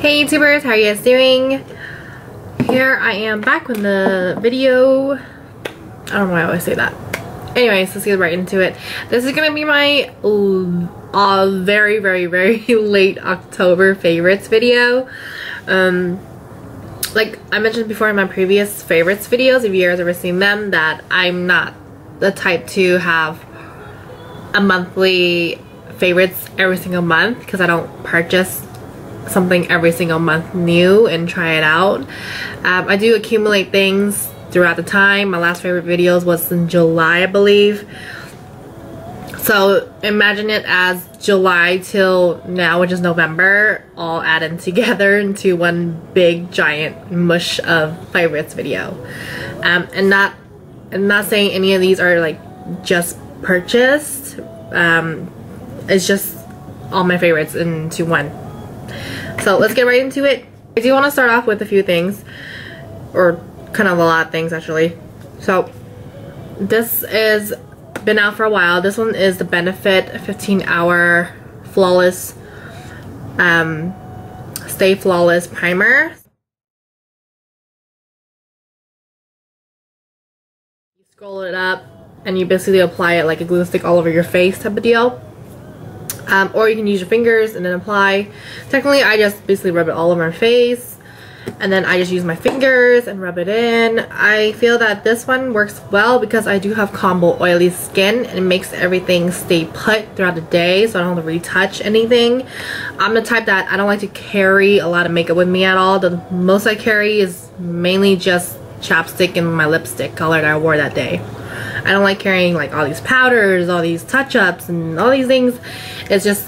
Hey YouTubers, how are you guys doing? Here I am back with the video. I don't know why I always say that. Anyways, let's get right into it. This is gonna be my very late October favorites video. Like I mentioned before in my previous favorites videos, if you guys have ever seen them, that I'm not the type to have a monthly favorites every single month because I don't purchase something every single month new and try it out. I do accumulate things throughout the time. My last favorite videos was in July, I believe. So imagine it as July till now, which is November, all added together into one big giant mush of favorites video. And not saying any of these are like just purchased. It's just all my favorites into one. So let's get right into it. I do want to start off with a few things, or kind of a lot of things actually. So this is been out for a while. This one is the Benefit 15-hour flawless Stay Flawless primer. You scroll it up and you basically apply it like a glue stick all over your face type of deal. Or you can use your fingers and then apply. Technically I just basically rub it all over my face and then I just use my fingers and rub it in. I feel that this one works well because I do have combo oily skin and it makes everything stay put throughout the day, so I don't have to retouch anything. I'm the type that I don't like to carry a lot of makeup with me at all. The most I carry is mainly just chapstick and my lipstick color that I wore that day. I don't like carrying like all these powders, all these touch-ups and all these things. It's just,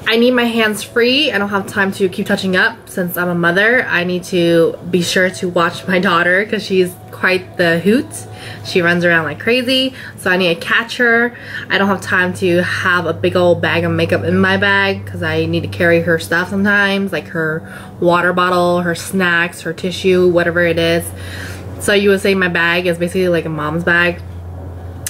I need my hands free. I don't have time to keep touching up since I'm a mother. I need to be sure to watch my daughter because she's quite the hoot. She runs around like crazy, so I need to catch her. I don't have time to have a big old bag of makeup in my bag because I need to carry her stuff sometimes, like her water bottle, her snacks, her tissue, whatever it is. So you would say my bag is basically like a mom's bag.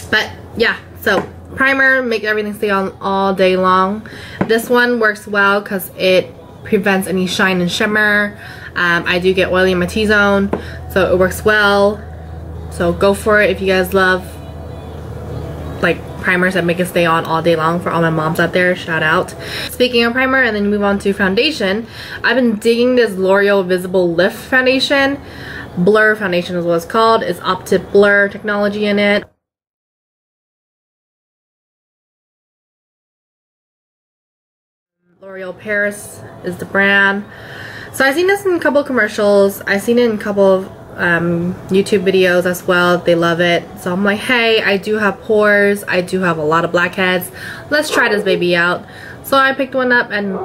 But yeah, so primer, make everything stay on all day long. This one works well because it prevents any shine and shimmer. I do get oily in my T-zone, so it works well. So go for it if you guys love like primers that make it stay on all day long. For all my moms out there, shout out. Speaking of primer, and then move on to foundation. I've been digging this L'Oreal Visible Lift foundation. Blur foundation is what it's called. It's Optic Blur technology in it. L'Oreal Paris is the brand. So I've seen this in a couple of commercials. I've seen it in a couple of YouTube videos as well. They love it. So I'm like, hey, I do have pores. I do have a lot of blackheads. Let's try this baby out. So I picked one up, and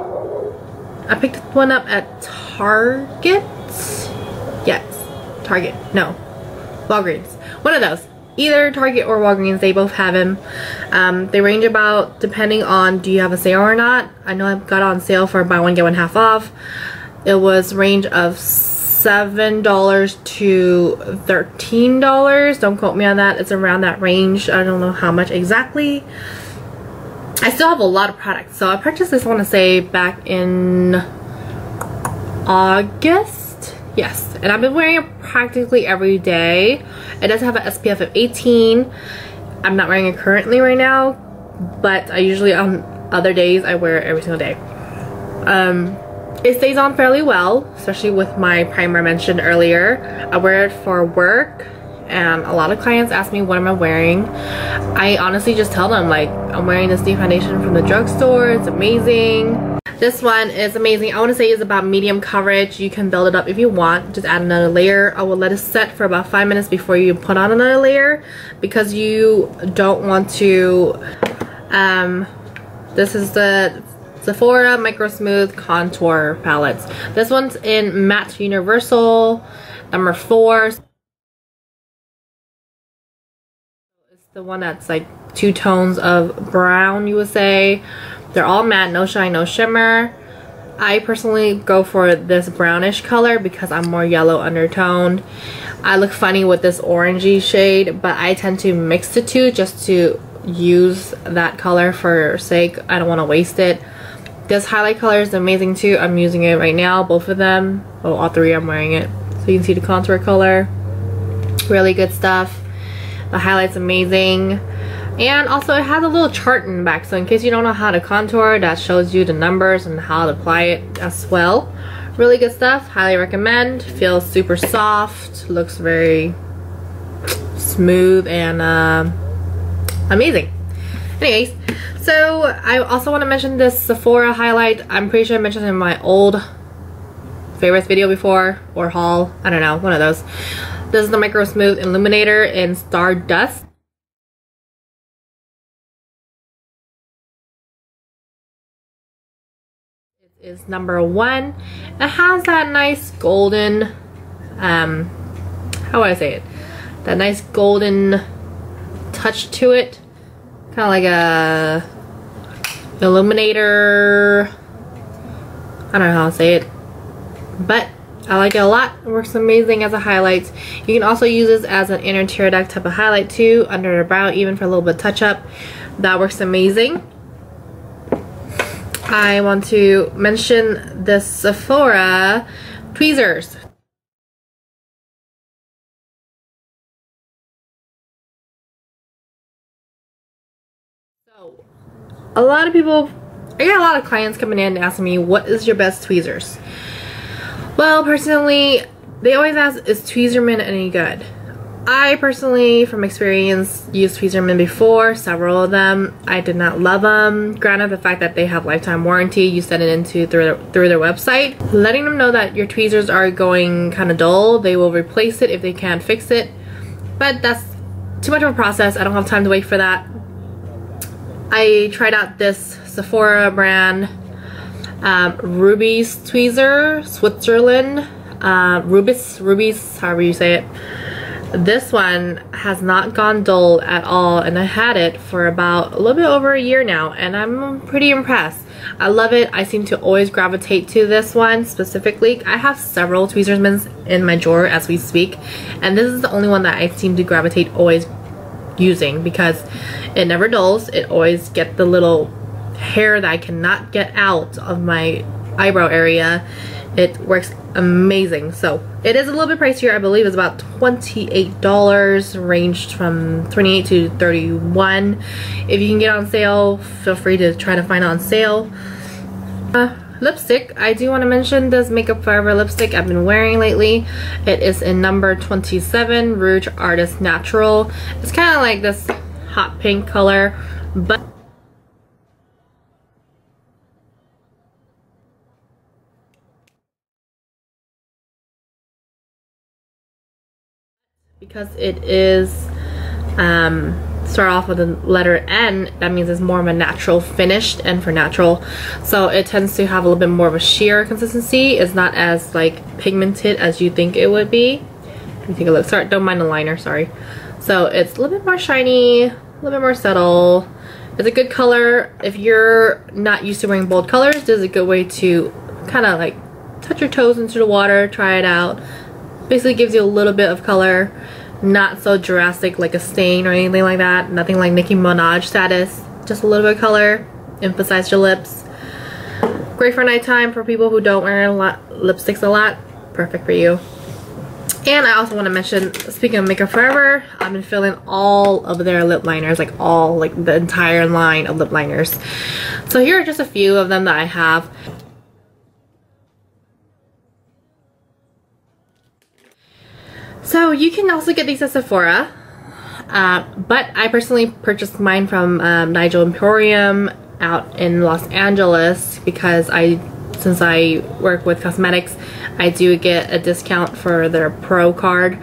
I picked one up at Target. Yes, Target. No, Walgreens. One of those. Either Target or Walgreens, they both have them. They range about, depending on do you have a sale or not. I know I got on sale for buy one get one half off. It was range of $7 to $13. Don't quote me on that. It's around that range. I don't know how much exactly. I still have a lot of products. So I purchased this, I want to say, back in August. Yes, and I've been wearing it practically every day. It does have an SPF of 18. I'm not wearing it currently right now, but I usually on other days I wear it every single day. It stays on fairly well, especially with my primer I mentioned earlier. I wear it for work, and a lot of clients ask me what am I wearing. I honestly just tell them like I'm wearing this new foundation from the drugstore. It's amazing. This one is amazing. I want to say it's about medium coverage. You can build it up if you want. Just add another layer. I will let it set for about 5 minutes before you put on another layer because you don't want to. This is the Sephora Micro Smooth Contour Palettes. This one's in Matte Universal number 4. It's the one that's like 2 tones of brown, you would say. They're all matte, no shine, no shimmer. I personally go for this brownish color because I'm more yellow undertoned. I look funny with this orangey shade, but I tend to mix the two just to use that color for sake. I don't want to waste it. This highlight color is amazing too. I'm using it right now, both of them. Oh, all three I'm wearing it. So you can see the contour color. Really good stuff. The highlight's amazing. And also it has a little chart in the back, so in case you don't know how to contour, that shows you the numbers and how to apply it as well. Really good stuff. Highly recommend. Feels super soft. Looks very smooth and amazing. Anyways, so I also want to mention this Sephora highlight. I'm pretty sure I mentioned it in my old favorites video before, or haul. I don't know, one of those. This is the Micro Smooth Illuminator in Stardust. It is #1. It has that nice golden, how would I say it? That nice golden touch to it. Kind of like a Illuminator. I don't know how to say it, but I like it a lot. It works amazing as a highlight. You can also use this as an inner tear duct type of highlight too, under the brow, even for a little bit of touch up. That works amazing. I want to mention the Sephora tweezers. So, a lot of people, I get a lot of clients coming in asking me, what is your best tweezers? Well, personally, they always ask, is Tweezerman any good? I personally, from experience, used Tweezerman before, several of them. I did not love them. Granted, the fact that they have lifetime warranty, you send it into through their website, letting them know that your tweezers are going kind of dull. They will replace it if they can't fix it, but that's too much of a process. I don't have time to wait for that. I tried out this Sephora brand, Rubiz Switzerland, Rubiz, however you say it. This one has not gone dull at all, and I had it for about a little bit over a year now, and I'm pretty impressed. I love it. I seem to always gravitate to this one specifically. I have several Tweezermans in my drawer as we speak, and this is the only one that I seem to gravitate always using because it never dulls. It always gets the little hair that I cannot get out of my eyebrow area. It works amazing. So it is a little bit pricier. I believe it's about $28, ranged from $28 to $31. If you can get on sale, feel free to try to find it on sale. Lipstick, I do want to mention this Makeup Forever lipstick I've been wearing lately. It is in number 27, Rouge Artist Natural. It's kind of like this hot pink color, but because it is start off with the letter N, that means it's more of a natural finish, and for natural, so it tends to have a little bit more of a sheer consistency. It's not as like pigmented as you think it would be. Let me take a look. Sorry, don't mind the liner, sorry. So it's a little bit more shiny, a little bit more subtle. It's a good color. If you're not used to wearing bold colors, this is a good way to kind of like touch your toes into the water, try it out. Basically gives you a little bit of color, not so drastic like a stain or anything like that. Nothing like Nicki Minaj status, just a little bit of color, emphasize your lips. Great for nighttime for people who don't wear lipsticks a lot. Perfect for you. And I also want to mention, speaking of Makeup Forever, I've been filling all of their lip liners, like the entire line of lip liners. So here are just a few of them that I have. So you can also get these at Sephora, but I personally purchased mine from Nigel Emporium out in Los Angeles because since I work with cosmetics, I do get a discount for their Pro card.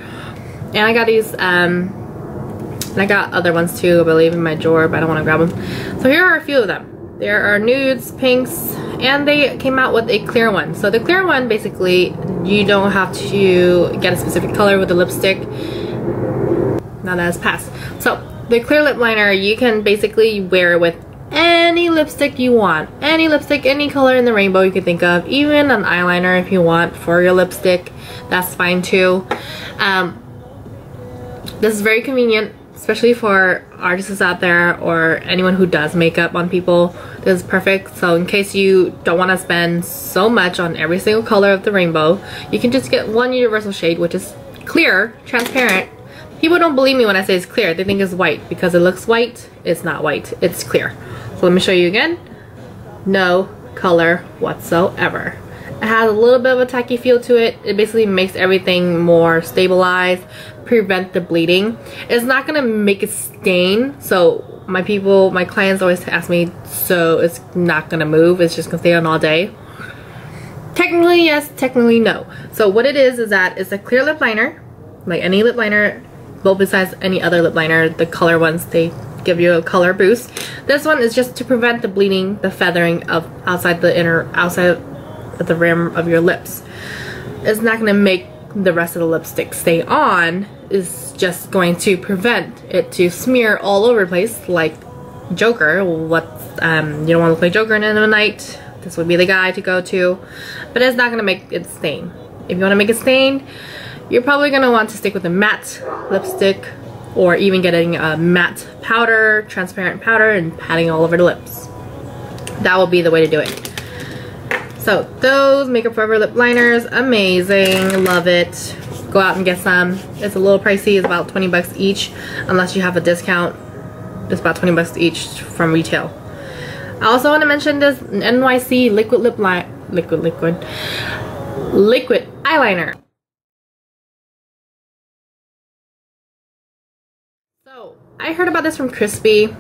And I got these, and I got other ones too, I believe, in my drawer, but I don't want to grab them. So here are a few of them. There are nudes, pinks, and they came out with a clear one. So the clear one, basically, you don't have to get a specific color with the lipstick. Now that has passed. So the clear lip liner, you can basically wear it with any lipstick you want. Any lipstick, any color in the rainbow you can think of. Even an eyeliner if you want for your lipstick. That's fine too. This is very convenient. especially for artists out there or anyone who does makeup on people. This is perfect. So in case you don't want to spend so much on every single color of the rainbow, you can just get one universal shade, which is clear, transparent. People don't believe me when I say it's clear. They think it's white because it looks white. It's not white, it's clear. So let me show you again. No color whatsoever. It has a little bit of a tacky feel to it. It basically makes everything more stabilized, prevent the bleeding. It's not gonna make it stain. So my clients always ask me, so it's not gonna move, it's just gonna stay on all day. Technically yes, technically no. So what it is that it's a clear lip liner, like any lip liner, well besides any other lip liner. The color ones, they give you a color boost. This one is just to prevent the bleeding, the feathering of outside of the rim of your lips. It's not going to make the rest of the lipstick stay on. It's just going to prevent it to smear all over the place like Joker. You don't want to look like Joker in the night. This would be the guy to go to, but it's not going to make it stain. If you want to make it stain, you're probably going to want to stick with a matte lipstick, or even getting a matte powder, transparent powder, and patting all over the lips. That will be the way to do it. So those Makeup Forever lip liners, amazing, love it. Go out and get some. It's a little pricey, it's about 20 bucks each, unless you have a discount. It's about 20 bucks each from retail. I also want to mention this NYC liquid eyeliner. So I heard about this from Crispy.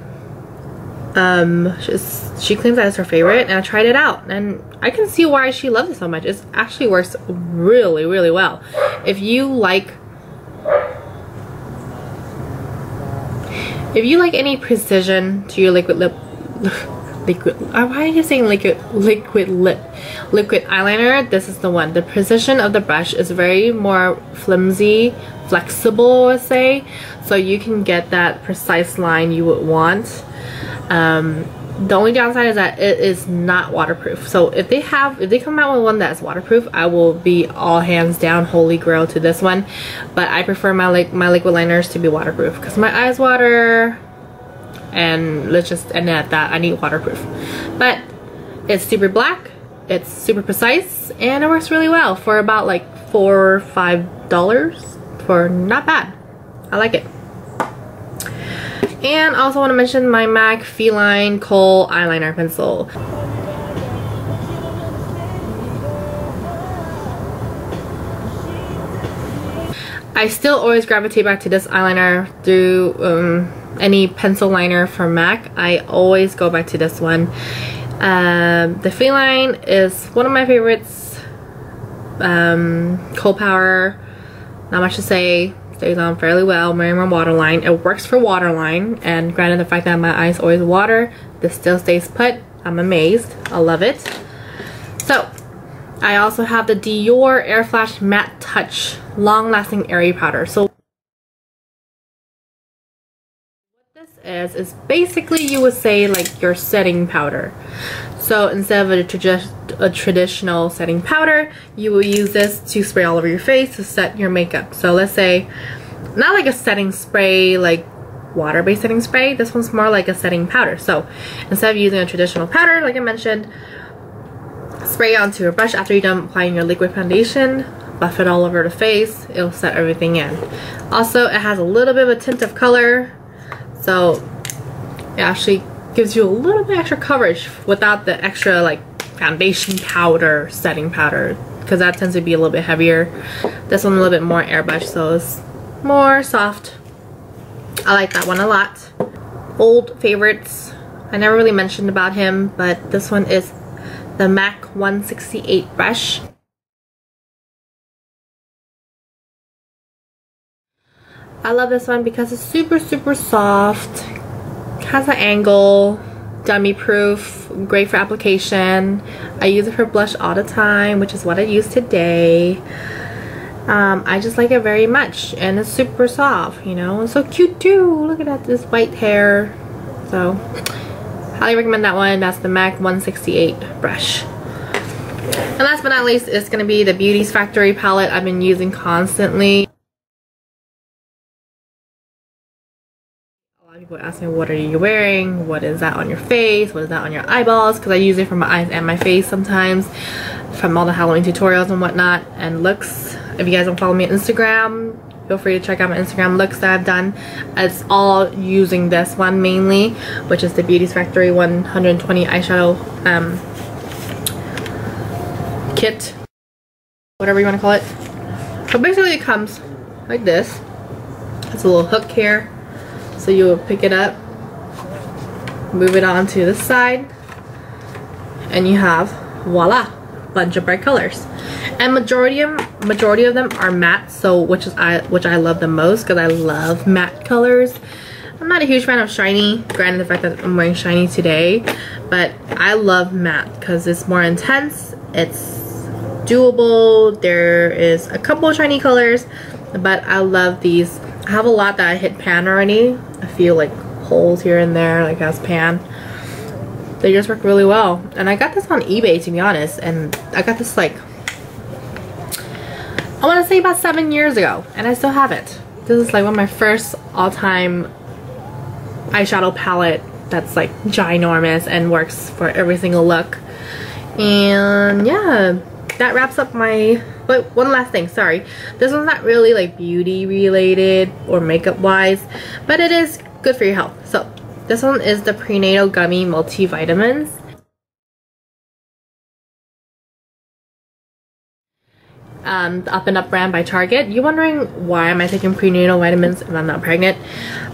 She claims that it's her favorite, and I tried it out, and I can see why she loves it so much. It actually works really, really well. If you like any precision to your why are you saying liquid eyeliner, this is the one. The precision of the brush is very more flimsy, flexible, let's say, so you can get that precise line you would want. The only downside is that it is not waterproof. So if they come out with one that's waterproof, I will be all hands down holy grail to this one. But I prefer my liquid liners to be waterproof because my eyes water, and let's just end it at that. I need waterproof. But it's super black, it's super precise, and it works really well for about like $4 or $5 for not bad. I like it. And I also want to mention my MAC Feline Kohl eyeliner pencil. I still always gravitate back to this eyeliner through any pencil liner from MAC. I always go back to this one. The Feline is one of my favorites. Kohl Power, not much to say. Stays on fairly well. Marry waterline. It works for waterline, and granted the fact that my eyes always water, this still stays put. I'm amazed. I love it. So I also have the Dior Airflash Matte Touch Long Lasting Airy Powder. So what this is basically, you would say, like your setting powder. So instead of a traditional setting powder, you will use this to spray all over your face to set your makeup. So let's say, not like a setting spray, like water-based setting spray. This one's more like a setting powder. So instead of using a traditional powder, like I mentioned, spray it onto your brush after you're done applying your liquid foundation. Buff it all over the face. It'll set everything in. Also, it has a little bit of a tint of color, so it actually gives you a little bit extra coverage without the extra like foundation powder, setting powder, because that tends to be a little bit heavier. This one a little bit more airbrush, so it's more soft. I like that one a lot. Old favorites, I never really mentioned about him, but this one is the MAC 168 brush. I love this one because it's super soft, has an angle, dummy proof, great for application. I use it for blush all the time, which is what I use today. I just like it very much, and it's super soft, you know. It's so cute too. Look at that, this white hair. So highly recommend that one. That's the MAC 168 brush. And last but not least, it's going to be the Beauties Factory palette I've been using constantly. People ask me, what are you wearing? What is that on your face? What is that on your eyeballs? Because I use it for my eyes and my face sometimes from all the Halloween tutorials and whatnot and looks. If you guys don't follow me on Instagram, feel free to check out my Instagram looks that I've done. It's all using this one mainly, which is the Beauties Factory 120 eyeshadow kit, whatever you want to call it. So basically it comes like this. It's a little hook here, so you will pick it up, move it on to the side, and you have, voila, bunch of bright colors. And majority of them are matte, so which I love the most because I love matte colors. I'm not a huge fan of shiny, granted the fact that I'm wearing shiny today, but I love matte because it's more intense, it's doable. There is a couple of shiny colors, but I love these. I have a lot that I hit pan already. I feel like holes here and there, like as pan. They just work really well. And I got this on eBay, to be honest, and I got this like, I want to say about 7 years ago, and I still have it. This is like one of my first all-time eyeshadow palette that's like ginormous and works for every single look. And yeah, that wraps up my, but one last thing, sorry. This one's not really like beauty related or makeup wise, but it is good for your health. So this one is the Prenatal Gummy Multivitamins. The Up and Up brand by Target. You're wondering why am I taking prenatal vitamins if I'm not pregnant?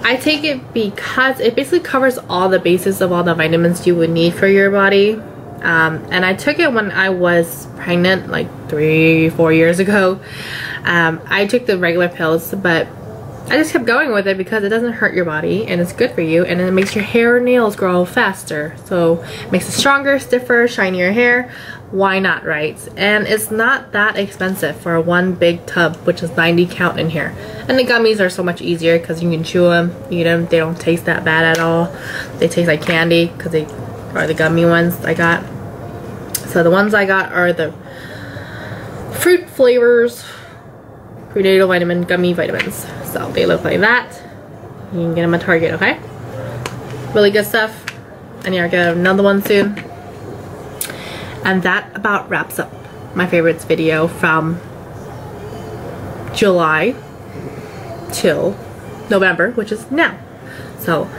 I take it because it basically covers all the bases of all the vitamins you would need for your body. And I took it when I was pregnant like 3-4 years ago. I took the regular pills, but I just kept going with it because it doesn't hurt your body and it's good for you, and it makes your hair and nails grow faster. So it makes it stronger, stiffer, shinier hair. Why not, right? And it's not that expensive for one big tub, which is 90 count in here. And the gummies are so much easier because you can chew them, eat them. They don't taste that bad at all. They taste like candy because they are the gummy ones I got. So the ones I got are the fruit flavors prenatal vitamin gummy vitamins. So they look like that. You can get them at Target, okay? Really good stuff. And yeah, I'll get another one soon. And that about wraps up my favorites video from July till November, which is now. So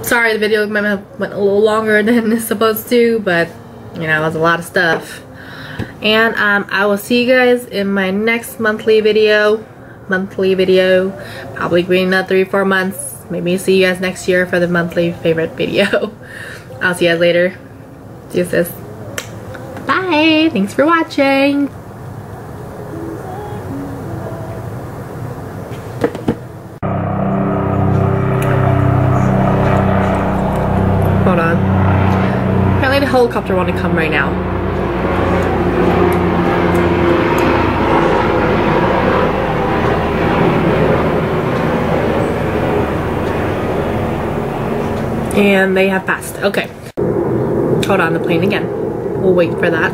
sorry the video might have went a little longer than it's supposed to, but you know, it was a lot of stuff. And I will see you guys in my next monthly video. Probably being another 3-4 months. Maybe see you guys next year for the monthly favorite video. I'll see you guys later. Deuces. Bye. Thanks for watching. Hold on. Apparently the helicopter want to come right now. And they have passed. Okay. Hold on, the plane again. We'll wait for that.